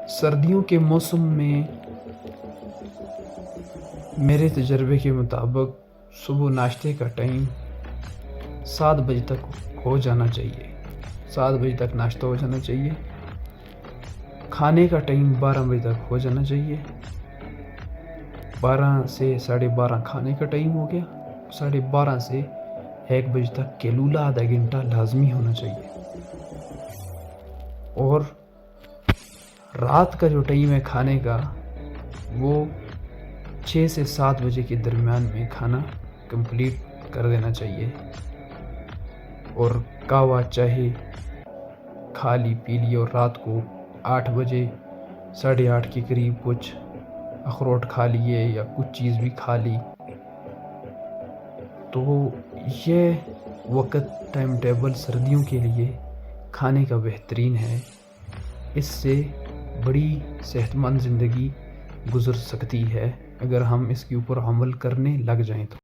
سردیوں کے موسم میں میرے تجربے کے مطابق صبح ناشتے کا ٹائم 7 بجے تک ہو جانا چاہیے. 7 بجے تک ناشتہ ہو جانا چاہیے. کھانے کا ٹائم 12 بجے تک ہو جانا چاہیے. 12 سے 12:30 کھانے کا ٹائم ہو گیا. 12:30 سے 1 بجے تک کیلولا آدھا گھنٹہ لازمی ہونا چاہیے. اور رات کا جو ٹائم ہے کھانے کا وہ 6 سے 7 بجے کے درمیان میں کھانا کمپلیٹ کر دینا چاہیے. اور قہوہ چاہے کھا لی پی لی، اور رات کو 8 بجے 8:30 کے قریب کچھ اخروٹ کھا لیے یا کچھ چیز بھی کھا لی. تو یہ وقت ٹائم ٹیبل سردیوں کے لیے کھانے کا بہترین ہے. اس سے بڑی صحت مند زندگی گزر سکتی ہے اگر ہم اس کے اوپر عمل کرنے لگ جائیں تو.